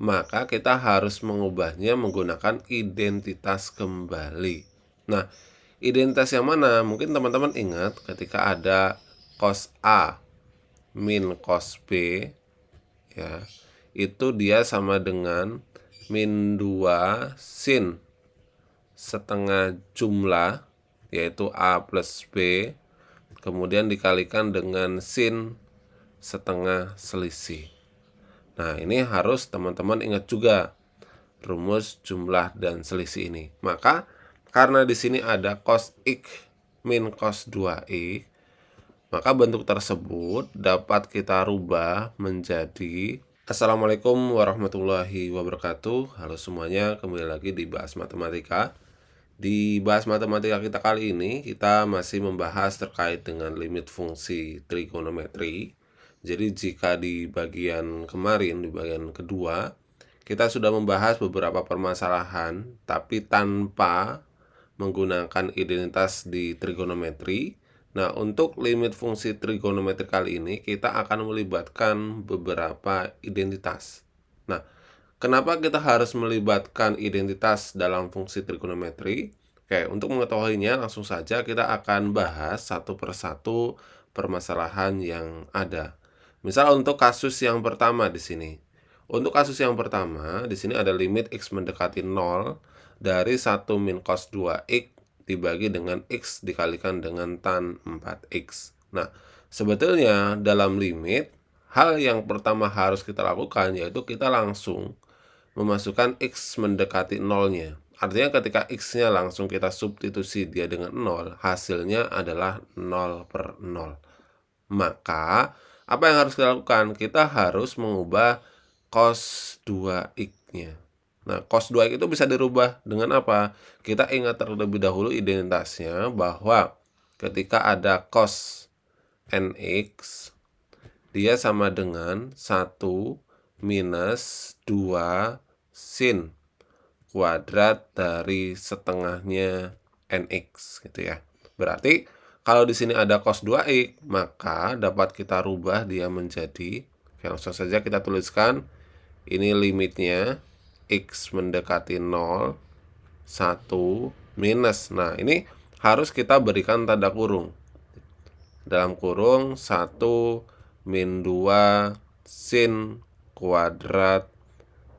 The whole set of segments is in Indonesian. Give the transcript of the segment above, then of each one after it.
maka kita harus mengubahnya menggunakan identitas kembali. Nah, identitas yang mana? Mungkin teman-teman ingat ketika ada cos A min cos B, ya, itu dia sama dengan min 2 sin setengah jumlah, yaitu A plus B, kemudian dikalikan dengan sin setengah selisih. Nah, ini harus teman-teman ingat juga rumus jumlah dan selisih ini. Maka karena di sini ada cos X min cos 2X, maka bentuk tersebut dapat kita rubah menjadi Assalamualaikum warahmatullahi wabarakatuh. Halo semuanya, kembali lagi di Bahas Matematika. Di Bahas Matematika kita kali ini, kita masih membahas terkait dengan limit fungsi trigonometri. Jadi jika di bagian kemarin, di bagian kedua, kita sudah membahas beberapa permasalahan, tapi tanpa menggunakan identitas di trigonometri. Nah, untuk limit fungsi trigonometri kali ini, kita akan melibatkan beberapa identitas. Nah, kenapa kita harus melibatkan identitas dalam fungsi trigonometri? Oke, untuk mengetahuinya langsung saja kita akan bahas satu persatu permasalahan yang ada. Misal untuk kasus yang pertama di sini. Untuk kasus yang pertama, di sini ada limit X mendekati 0 dari 1 min cos 2X dibagi dengan X dikalikan dengan tan 4X. Nah, sebetulnya dalam limit, hal yang pertama harus kita lakukan yaitu kita langsung memasukkan X mendekati 0-nya. Artinya ketika X-nya langsung kita substitusi dia dengan 0, hasilnya adalah 0 per 0. Maka, apa yang harus kita lakukan? Kita harus mengubah cos 2X-nya. Nah, cos 2X itu bisa dirubah dengan apa? Kita ingat terlebih dahulu identitasnya bahwa ketika ada cos NX, dia sama dengan 1 minus 2 sin kuadrat dari setengahnya NX gitu ya. Berarti kalau di sini ada cos 2X, maka dapat kita rubah dia menjadi, langsung saja kita tuliskan, ini limitnya X mendekati 0, 1 minus. Nah, ini harus kita berikan tanda kurung. Dalam kurung 1 min 2 sin kuadrat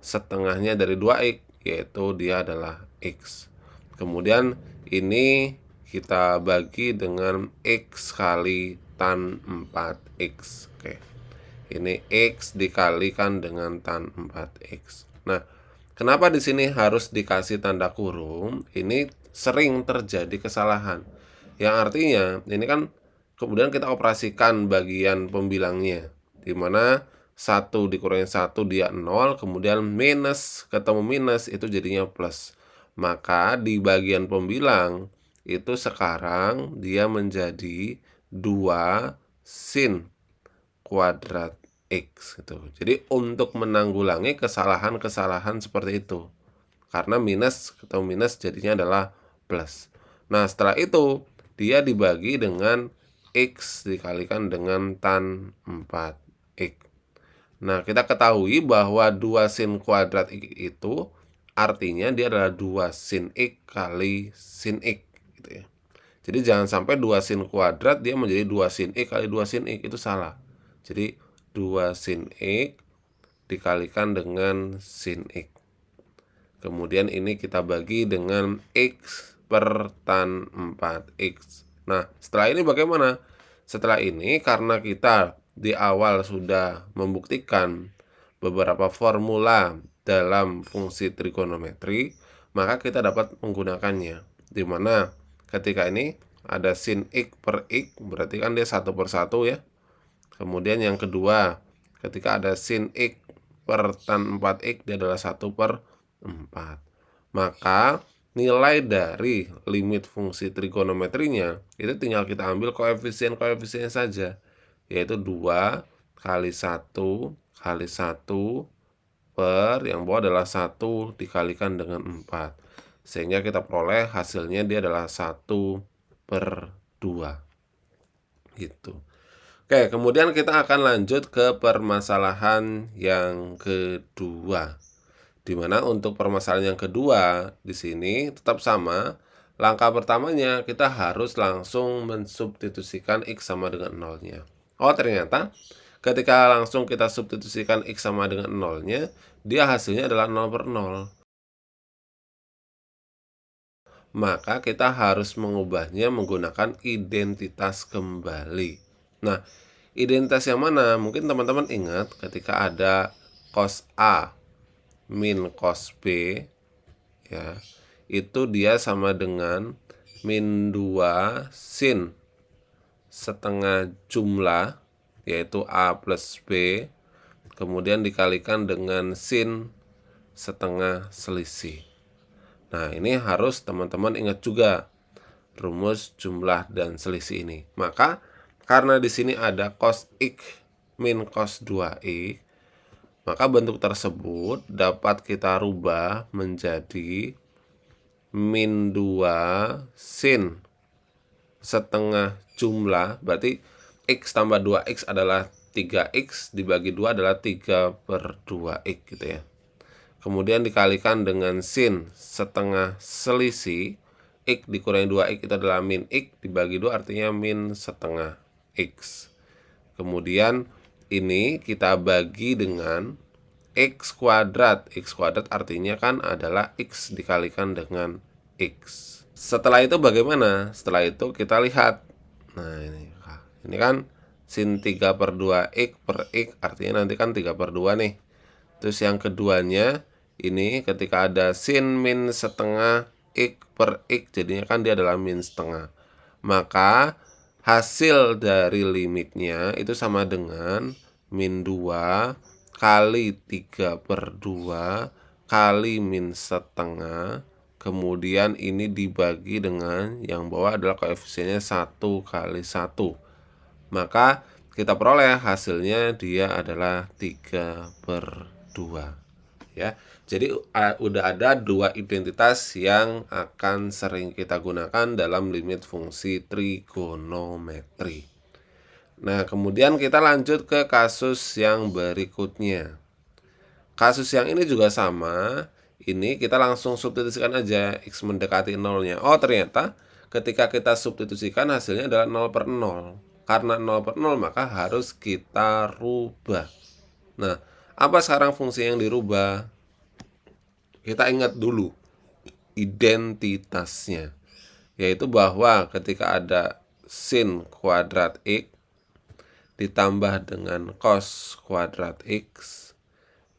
setengahnya dari 2X, yaitu dia adalah X. Kemudian ini kita bagi dengan X kali tan 4X. Oke. Ini X dikalikan dengan tan 4X. Nah, kenapa di sini harus dikasih tanda kurung? Ini sering terjadi kesalahan. Yang artinya, ini kan kemudian kita operasikan bagian pembilangnya, di mana 1 dikurangi 1 dia 0, kemudian minus ketemu minus itu jadinya plus. Maka di bagian pembilang itu sekarang dia menjadi 2 sin kuadrat X gitu. Jadi untuk menanggulangi kesalahan-kesalahan seperti itu, karena minus ketemu minus jadinya adalah plus. Nah, setelah itu dia dibagi dengan X dikalikan dengan tan 4X. Nah, kita ketahui bahwa 2 sin kuadrat X itu artinya dia adalah 2 sin X kali sin X gitu ya. Jadi jangan sampai 2 sin kuadrat dia menjadi 2 sin X kali 2 sin X, itu salah. Jadi 2 sin X dikalikan dengan sin X. Kemudian ini kita bagi dengan X per tan 4X. Nah, setelah ini bagaimana? Setelah ini karena kita di awal sudah membuktikan beberapa formula dalam fungsi trigonometri, maka kita dapat menggunakannya. Di mana ketika ini ada sin X per X, berarti kan dia 1 per 1 ya. Kemudian yang kedua, ketika ada sin X per tan 4X, dia adalah 1 per 4. Maka nilai dari limit fungsi trigonometrinya itu tinggal kita ambil koefisien-koefisiennya saja, yaitu 2 kali 1 kali 1 per yang bawah adalah 1 dikalikan dengan 4. Sehingga kita peroleh hasilnya dia adalah 1 per 2. Gitu. Oke, kemudian kita akan lanjut ke permasalahan yang kedua. Dimana untuk permasalahan yang kedua di sini tetap sama. Langkah pertamanya kita harus langsung mensubstitusikan X sama dengan nolnya. Oh, ternyata ketika langsung kita substitusikan X sama dengan nolnya, dia hasilnya adalah 0/0. Maka kita harus mengubahnya menggunakan identitas kembali. Nah, identitas yang mana? Mungkin teman-teman ingat ketika ada cos A min cos B, ya, itu dia sama dengan min 2 sin setengah jumlah, yaitu A plus B, kemudian dikalikan dengan sin setengah selisih. Nah, ini harus teman-teman ingat juga rumus jumlah dan selisih ini. Maka karena di sini ada cos X min cos 2X, maka bentuk tersebut dapat kita rubah menjadi min 2 sin setengah jumlah, berarti X tambah 2X adalah 3X, dibagi 2 adalah 3/2X gitu ya. Kemudian dikalikan dengan sin setengah selisih, X dikurangi 2X itu adalah min X, dibagi 2 artinya min setengah X. Kemudian ini kita bagi dengan X kuadrat. X kuadrat artinya kan adalah X dikalikan dengan X. Setelah itu bagaimana? Setelah itu kita lihat. Nah, ini kan sin 3/2X per X, artinya nanti kan 3/2 nih. Terus yang keduanya, ini ketika ada sin min setengah X per X, jadinya kan dia adalah min setengah. Maka hasil dari limitnya itu sama dengan min 2 kali 3/2 kali min setengah. Kemudian ini dibagi dengan yang bawah adalah koefisiennya 1 kali 1. Maka kita peroleh hasilnya dia adalah 3/2. Ya. Jadi udah ada dua identitas yang akan sering kita gunakan dalam limit fungsi trigonometri. Nah, kemudian kita lanjut ke kasus yang berikutnya. Kasus yang ini juga sama. Ini kita langsung substitusikan aja X mendekati nolnya. Oh, ternyata ketika kita substitusikan hasilnya adalah 0/0. Karena 0/0 maka harus kita rubah. Nah, apa sekarang fungsi yang dirubah? Kita ingat dulu identitasnya, yaitu bahwa ketika ada sin kuadrat X ditambah dengan cos kuadrat X,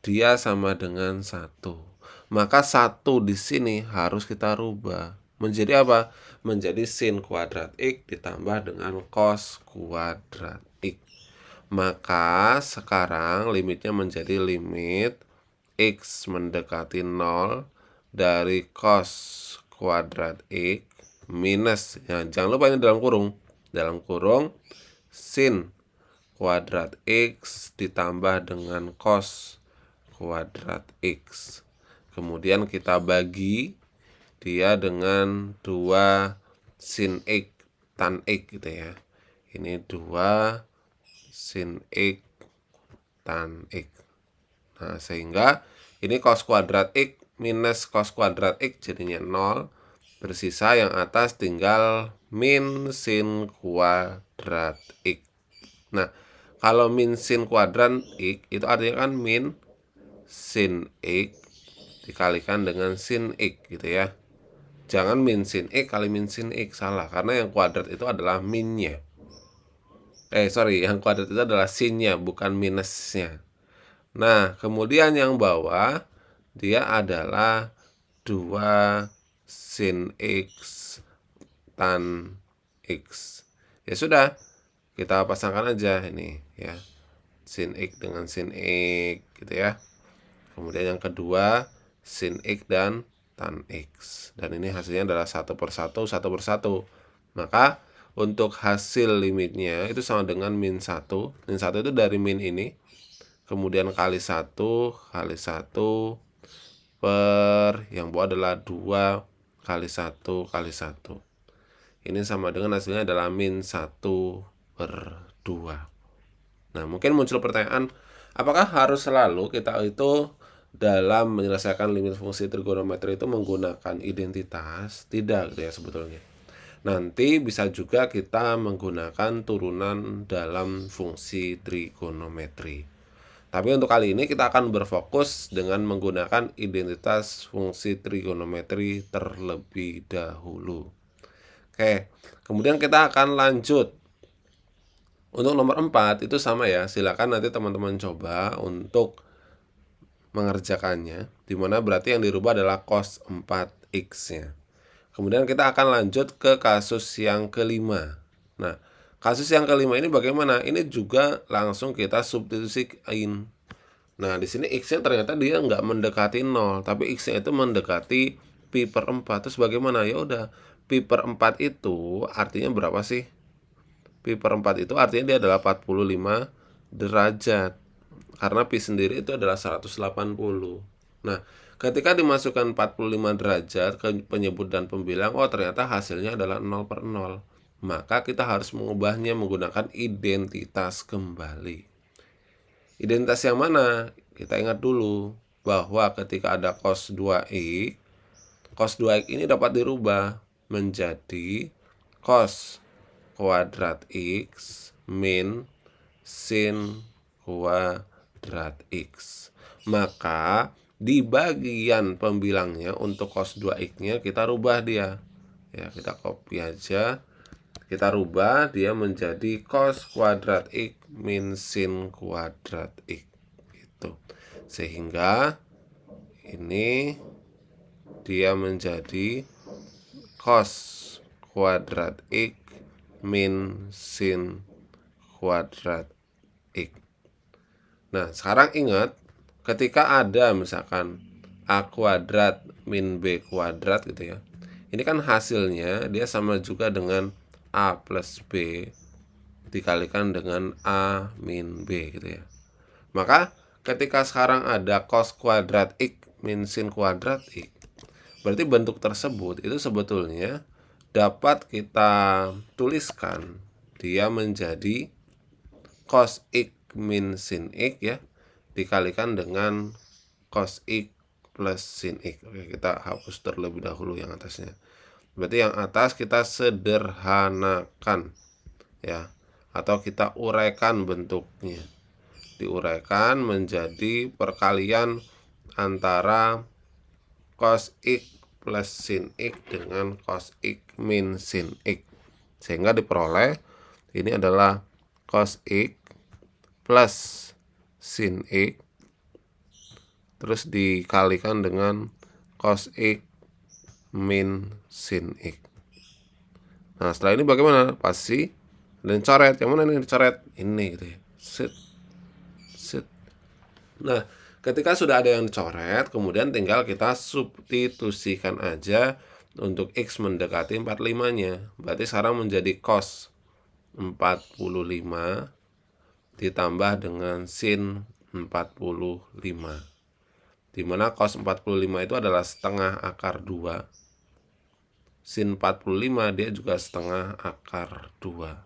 dia sama dengan 1. Maka 1 di sini harus kita rubah menjadi apa? Menjadi sin kuadrat X ditambah dengan cos kuadrat X. Maka sekarang limitnya menjadi limit X mendekati 0 dari cos kuadrat X minus, ya, jangan lupa ini dalam kurung sin kuadrat X ditambah dengan cos kuadrat X. Kemudian kita bagi dia dengan 2 sin X tan X gitu ya. Ini 2 sin X tan X. Nah, sehingga ini cos kuadrat X minus cos kuadrat X jadinya 0. Bersisa yang atas tinggal min sin kuadrat X. Nah, kalau min sin kuadrat X itu artinya kan min sin X dikalikan dengan sin X gitu ya. Jangan min sin X kali min sin X, salah. Karena yang kuadrat itu adalah minnya. Yang kuadrat itu adalah sinnya, bukan minusnya. Nah, kemudian yang bawah dia adalah 2 sin X tan X. Ya sudah, kita pasangkan aja ini ya. Sin X dengan sin X gitu ya. Kemudian yang kedua sin X dan tan X. Dan ini hasilnya adalah 1/1, 1/1. Maka untuk hasil limitnya itu sama dengan min 1. Min 1 itu dari min ini. Kemudian kali 1 kali 1 per yang bawah adalah 2 kali 1 kali 1. Ini sama dengan hasilnya adalah min 1/2. Nah, mungkin muncul pertanyaan, apakah harus selalu kita itu dalam menyelesaikan limit fungsi trigonometri itu menggunakan identitas? Tidak gitu ya sebetulnya. Nanti bisa juga kita menggunakan turunan dalam fungsi trigonometri. Tapi untuk kali ini kita akan berfokus dengan menggunakan identitas fungsi trigonometri terlebih dahulu. Oke, kemudian kita akan lanjut. Untuk nomor 4 itu sama ya, silakan nanti teman-teman coba untuk mengerjakannya, dimana berarti yang dirubah adalah cos 4x-nya. Kemudian kita akan lanjut ke kasus yang kelima. Nah, kasus yang kelima ini bagaimana? Ini juga langsung kita substitusikan. Nah, di sini x-nya ternyata dia nggak mendekati 0, tapi x-nya itu mendekati pi per 4. Terus bagaimana? Ya udah, pi per 4 itu artinya berapa sih? Pi per 4 itu artinya dia adalah 45 derajat. Karena pi sendiri itu adalah 180. Nah, ketika dimasukkan 45 derajat ke penyebut dan pembilang, oh ternyata hasilnya adalah 0 per 0. Maka kita harus mengubahnya menggunakan identitas kembali. Identitas yang mana? Kita ingat dulu bahwa ketika ada cos 2x, cos 2x ini dapat dirubah menjadi cos kuadrat x min sin kuadrat x. Maka di bagian pembilangnya untuk cos 2x-nya kita rubah dia. Ya, kita copy aja. Kita rubah dia menjadi cos kuadrat x min sin kuadrat x. Gitu. Sehingga ini dia menjadi cos kuadrat x min sin kuadrat x. Nah, sekarang ingat, ketika ada misalkan a kuadrat min b kuadrat gitu ya, ini kan hasilnya dia sama juga dengan a plus b dikalikan dengan a min b gitu ya. Maka ketika sekarang ada cos kuadrat x min sin kuadrat x, berarti bentuk tersebut itu sebetulnya dapat kita tuliskan dia menjadi cos x min sin x ya, dikalikan dengan cos x plus sin x. Oke, kita hapus terlebih dahulu yang atasnya. Berarti yang atas kita sederhanakan ya, atau kita uraikan bentuknya. Diuraikan menjadi perkalian antara cos x plus sin x dengan cos x min sin x. Sehingga diperoleh ini adalah cos x plus sin x terus dikalikan dengan cos x min sin x. Nah, setelah ini bagaimana? Pasti dan coret. Yang mana ini dicoret? Ini gitu ya. Set. Nah, ketika sudah ada yang dicoret, kemudian tinggal kita substitusikan aja untuk x mendekati 45-nya. Berarti sekarang menjadi cos 45 ditambah dengan sin 45. Dimana cos 45 itu adalah setengah akar 2. Sin 45 dia juga setengah akar 2.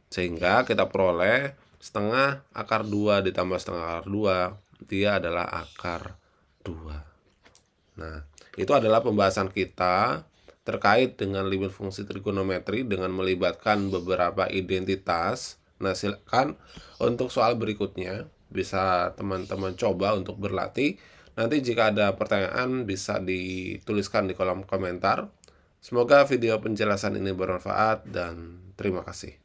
Sehingga kita peroleh setengah akar 2 ditambah setengah akar 2, dia adalah akar 2. Nah, itu adalah pembahasan kita terkait dengan limit fungsi trigonometri dengan melibatkan beberapa identitas. Nah, silakan untuk soal berikutnya bisa teman-teman coba untuk berlatih. Nanti jika ada pertanyaan bisa dituliskan di kolom komentar. Semoga video penjelasan ini bermanfaat dan terima kasih.